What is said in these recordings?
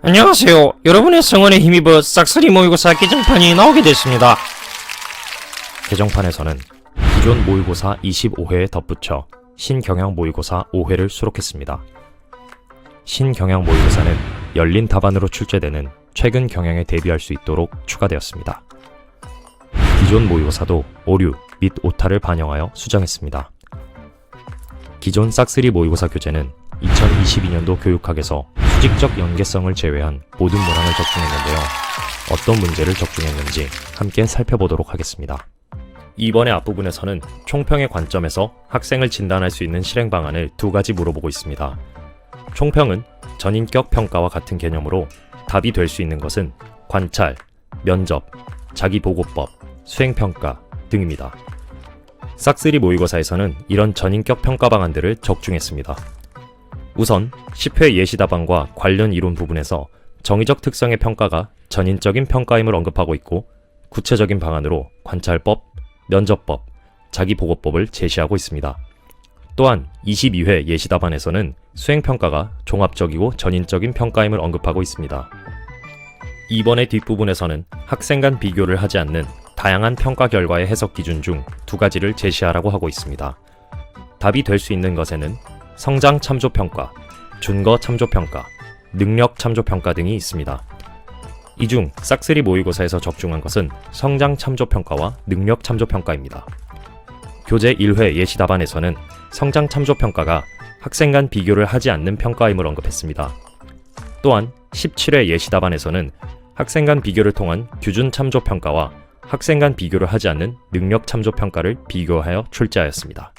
안녕하세요. 여러분의 성원에 힘입어 싹쓸이 모의고사 개정판이 나오게 됐습니다. 개정판에서는 기존 모의고사 25회에 덧붙여 신경향 모의고사 5회를 수록했습니다. 신경향 모의고사는 열린 답안으로 출제되는 최근 경향에 대비할 수 있도록 추가되었습니다. 기존 모의고사도 오류 및 오타를 반영하여 수정했습니다. 기존 싹쓸이 모의고사 교재는 2022년도 교육학에서 수직적 연계성을 제외한 모든 문항을 적중했는데요. 어떤 문제를 적중했는지 함께 살펴보도록 하겠습니다. 이번의 앞부분에서는 총평의 관점에서 학생을 진단할 수 있는 실행 방안을 두 가지 물어보고 있습니다. 총평은 전인격 평가와 같은 개념으로 답이 될 수 있는 것은 관찰, 면접, 자기보고법, 수행평가 등입니다. 싹쓸이 모의고사에서는 이런 전인격 평가 방안들을 적중했습니다. 우선 10회 예시답안과 관련 이론 부분에서 정의적 특성의 평가가 전인적인 평가임을 언급하고 있고 구체적인 방안으로 관찰법, 면접법, 자기보고법을 제시하고 있습니다. 또한 22회 예시답안에서는 수행평가가 종합적이고 전인적인 평가임을 언급하고 있습니다. 이번의 뒷부분에서는 학생 간 비교를 하지 않는 다양한 평가 결과의 해석 기준 중 두 가지를 제시하라고 하고 있습니다. 답이 될 수 있는 것에는 성장 참조평가, 준거 참조평가, 능력 참조평가 등이 있습니다. 이 중 싹쓸이 모의고사에서 적중한 것은 성장 참조평가와 능력 참조평가입니다. 교재 1회 예시답안에서는 성장 참조평가가 학생 간 비교를 하지 않는 평가임을 언급했습니다. 또한 17회 예시답안에서는 학생 간 비교를 통한 규준 참조평가와 학생 간 비교를 하지 않는 능력 참조평가를 비교하여 출제하였습니다.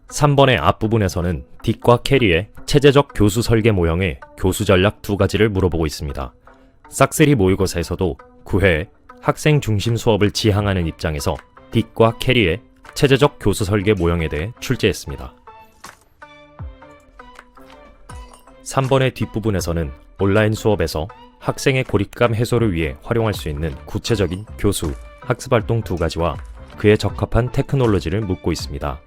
3번의 앞부분에서는 딕과 캐리의 체제적 교수 설계 모형의 교수 전략 두 가지를 물어보고 있습니다. 싹쓸이 모의고사에서도 9회에 학생 중심 수업을 지향하는 입장에서 딕과 캐리의 체제적 교수 설계 모형에 대해 출제했습니다. 3번의 뒷부분에서는 온라인 수업에서 학생의 고립감 해소를 위해 활용할 수 있는 구체적인 교수, 학습활동 두 가지와 그에 적합한 테크놀로지를 묻고 있습니다.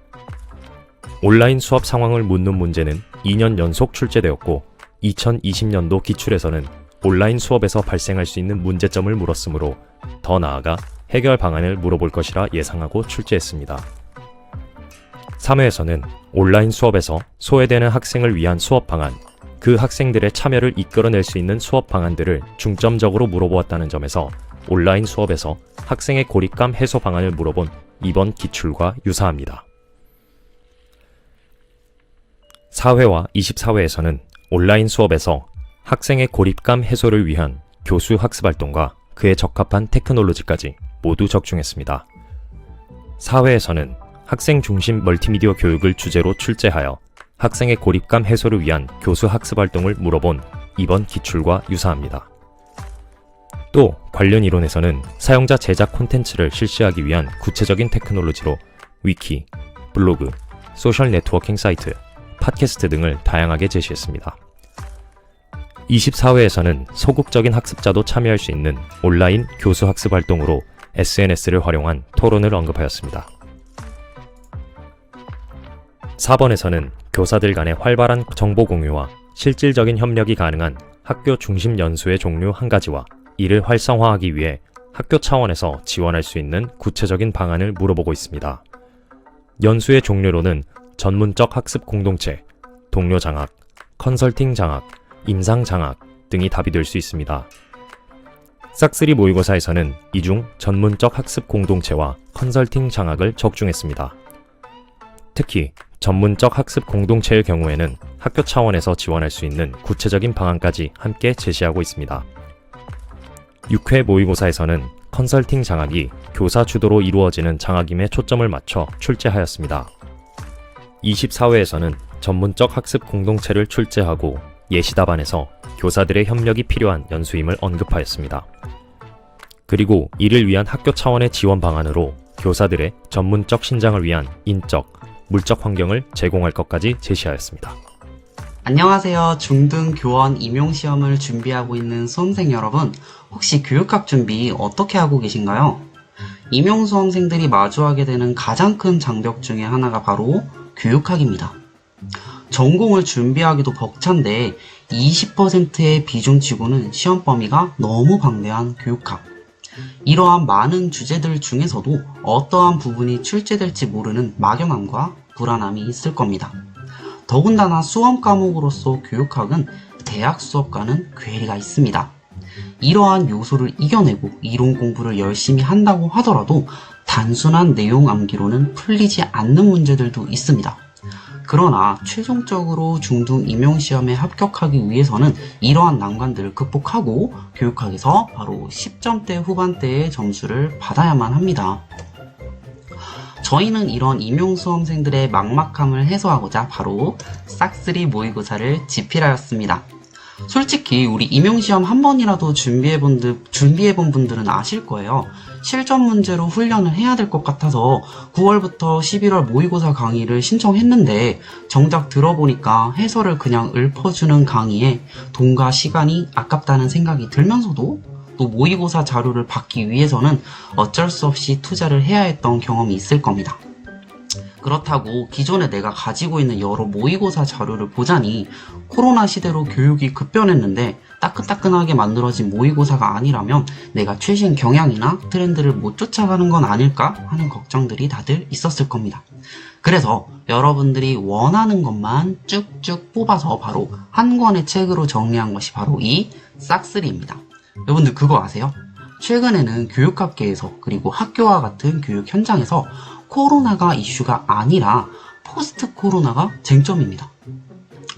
온라인 수업 상황을 묻는 문제는 2년 연속 출제되었고 2020년도 기출에서는 온라인 수업에서 발생할 수 있는 문제점을 물었으므로 더 나아가 해결 방안을 물어볼 것이라 예상하고 출제했습니다. 3회에서는 온라인 수업에서 소외되는 학생을 위한 수업 방안, 그 학생들의 참여를 이끌어낼 수 있는 수업 방안들을 중점적으로 물어보았다는 점에서 온라인 수업에서 학생의 고립감 해소 방안을 물어본 이번 기출과 유사합니다. 4회와 24회에서는 온라인 수업에서 학생의 고립감 해소를 위한 교수 학습활동과 그에 적합한 테크놀로지까지 모두 적중했습니다. 4회에서는 학생 중심 멀티미디어 교육을 주제로 출제하여 학생의 고립감 해소를 위한 교수 학습활동을 물어본 이번 기출과 유사합니다. 또 관련 이론에서는 사용자 제작 콘텐츠를 실시하기 위한 구체적인 테크놀로지로 위키, 블로그, 소셜 네트워킹 사이트, 팟캐스트 등을 다양하게 제시했습니다. 24회에서는 소극적인 학습자도 참여할 수 있는 온라인 교수 학습 활동으로 SNS를 활용한 토론을 언급하였습니다. 4번에서는 교사들 간의 활발한 정보 공유와 실질적인 협력이 가능한 학교 중심 연수의 종류 한 가지와 이를 활성화하기 위해 학교 차원에서 지원할 수 있는 구체적인 방안을 물어보고 있습니다. 연수의 종류로는 전문적 학습 공동체, 동료 장학, 컨설팅 장학, 임상 장학 등이 답이 될 수 있습니다. 싹쓸이 모의고사에서는 이 중 전문적 학습 공동체와 컨설팅 장학을 적중했습니다. 특히 전문적 학습 공동체의 경우에는 학교 차원에서 지원할 수 있는 구체적인 방안까지 함께 제시하고 있습니다. 6회 모의고사에서는 컨설팅 장학이 교사 주도로 이루어지는 장학임에 초점을 맞춰 출제하였습니다. 24회에서는 전문적 학습 공동체를 출제하고 예시답안에서 교사들의 협력이 필요한 연수임을 언급하였습니다. 그리고 이를 위한 학교 차원의 지원 방안으로 교사들의 전문적 신장을 위한 인적, 물적 환경을 제공할 것까지 제시하였습니다. 안녕하세요. 중등 교원 임용시험을 준비하고 있는 수험생 여러분, 혹시 교육학 준비 어떻게 하고 계신가요? 임용 수험생들이 마주하게 되는 가장 큰 장벽 중에 하나가 바로 교육학입니다. 전공을 준비하기도 벅찬데 20%의 비중치고는 시험 범위가 너무 방대한 교육학. 이러한 많은 주제들 중에서도 어떠한 부분이 출제될지 모르는 막연함과 불안함이 있을 겁니다. 더군다나 수험 과목으로서 교육학은 대학 수업과는 괴리가 있습니다. 이러한 요소를 이겨내고 이론 공부를 열심히 한다고 하더라도 단순한 내용 암기로는 풀리지 않는 문제들도 있습니다. 그러나 최종적으로 중등 임용시험에 합격하기 위해서는 이러한 난관들을 극복하고 교육학에서 바로 10점대 후반대의 점수를 받아야만 합니다. 저희는 이런 임용수험생들의 막막함을 해소하고자 바로 싹쓰리 모의고사를 집필하였습니다. 솔직히 우리 임용시험 한 번이라도 준비해본 분들은 아실 거예요. 실전 문제로 훈련을 해야 될 것 같아서 9월부터 11월 모의고사 강의를 신청했는데 정작 들어보니까 해설을 그냥 읊어주는 강의에 돈과 시간이 아깝다는 생각이 들면서도 또 모의고사 자료를 받기 위해서는 어쩔 수 없이 투자를 해야 했던 경험이 있을 겁니다. 그렇다고 기존에 내가 가지고 있는 여러 모의고사 자료를 보자니 코로나 시대로 교육이 급변했는데 따끈따끈하게 만들어진 모의고사가 아니라면 내가 최신 경향이나 트렌드를 못 쫓아가는 건 아닐까 하는 걱정들이 다들 있었을 겁니다. 그래서 여러분들이 원하는 것만 쭉쭉 뽑아서 바로 한 권의 책으로 정리한 것이 바로 이 싹쓰리입니다. 여러분들 그거 아세요? 최근에는 교육학계에서 그리고 학교와 같은 교육 현장에서 코로나가 이슈가 아니라 포스트 코로나가 쟁점입니다.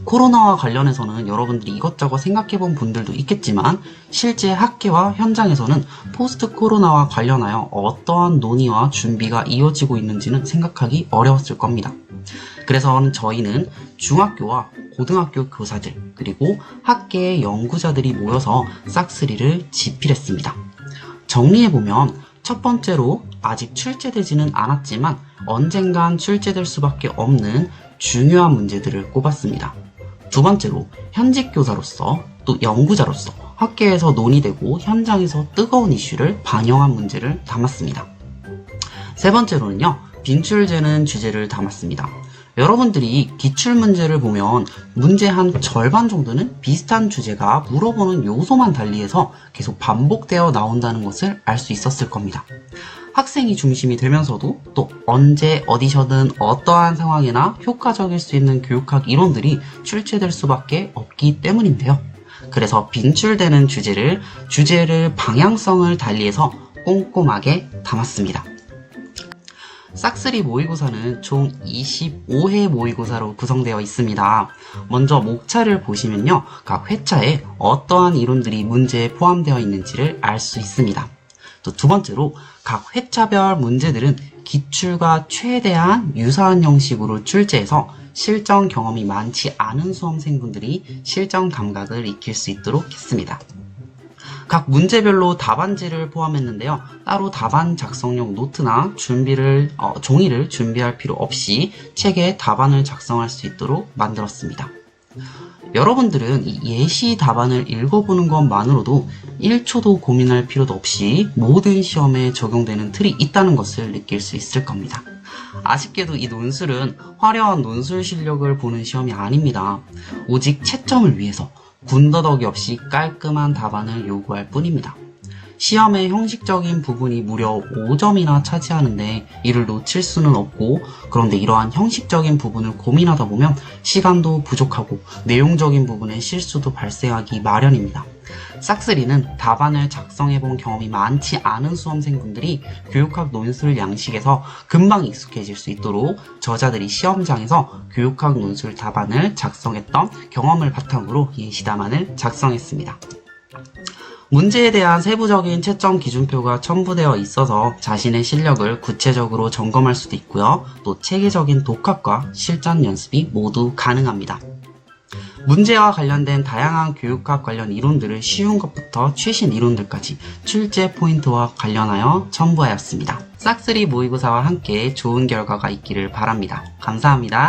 코로나와 관련해서는 여러분들이 이것저것 생각해본 분들도 있겠지만 실제 학계와 현장에서는 포스트 코로나와 관련하여 어떠한 논의와 준비가 이어지고 있는지는 생각하기 어려웠을 겁니다. 그래서 저희는 중학교와 고등학교 교사들 그리고 학계의 연구자들이 모여서 싹쓰리를 집필했습니다. 정리해보면 첫 번째로 아직 출제되지는 않았지만 언젠간 출제될 수밖에 없는 중요한 문제들을 꼽았습니다. 두 번째로 현직 교사로서 또 연구자로서 학계에서 논의되고 현장에서 뜨거운 이슈를 반영한 문제를 담았습니다. 세 번째로는요, 빈출되는 주제를 담았습니다. 여러분들이 기출문제를 보면 문제 한 절반 정도는 비슷한 주제가 물어보는 요소만 달리해서 계속 반복되어 나온다는 것을 알 수 있었을 겁니다. 학생이 중심이 되면서도 또 언제 어디서든 어떠한 상황이나 효과적일 수 있는 교육학 이론들이 출제될 수밖에 없기 때문인데요. 그래서 빈출되는 주제를 방향성을 달리해서 꼼꼼하게 담았습니다. 싹쓰리 모의고사는 총 25회 모의고사로 구성되어 있습니다. 먼저 목차를 보시면요, 각 회차에 어떠한 이론들이 문제에 포함되어 있는지를 알 수 있습니다. 또 두 번째로 각 회차별 문제들은 기출과 최대한 유사한 형식으로 출제해서 실전 경험이 많지 않은 수험생분들이 실전 감각을 익힐 수 있도록 했습니다. 각 문제별로 답안지를 포함했는데요. 따로 답안 작성용 노트나 종이를 준비할 필요 없이 책에 답안을 작성할 수 있도록 만들었습니다. 여러분들은 이 예시 답안을 읽어보는 것만으로도 1초도 고민할 필요도 없이 모든 시험에 적용되는 틀이 있다는 것을 느낄 수 있을 겁니다. 아쉽게도 이 논술은 화려한 논술 실력을 보는 시험이 아닙니다. 오직 채점을 위해서 군더더기 없이 깔끔한 답안을 요구할 뿐입니다. 시험의 형식적인 부분이 무려 5점이나 차지하는데 이를 놓칠 수는 없고, 그런데 이러한 형식적인 부분을 고민하다 보면 시간도 부족하고 내용적인 부분에 실수도 발생하기 마련입니다. 싹쓰리는 답안을 작성해본 경험이 많지 않은 수험생분들이 교육학 논술 양식에서 금방 익숙해질 수 있도록 저자들이 시험장에서 교육학 논술 답안을 작성했던 경험을 바탕으로 예시 답안을 작성했습니다. 문제에 대한 세부적인 채점 기준표가 첨부되어 있어서 자신의 실력을 구체적으로 점검할 수도 있고요. 또 체계적인 독학과 실전 연습이 모두 가능합니다. 문제와 관련된 다양한 교육학 관련 이론들을 쉬운 것부터 최신 이론들까지 출제 포인트와 관련하여 첨부하였습니다. 싹쓰리 모의고사와 함께 좋은 결과가 있기를 바랍니다. 감사합니다.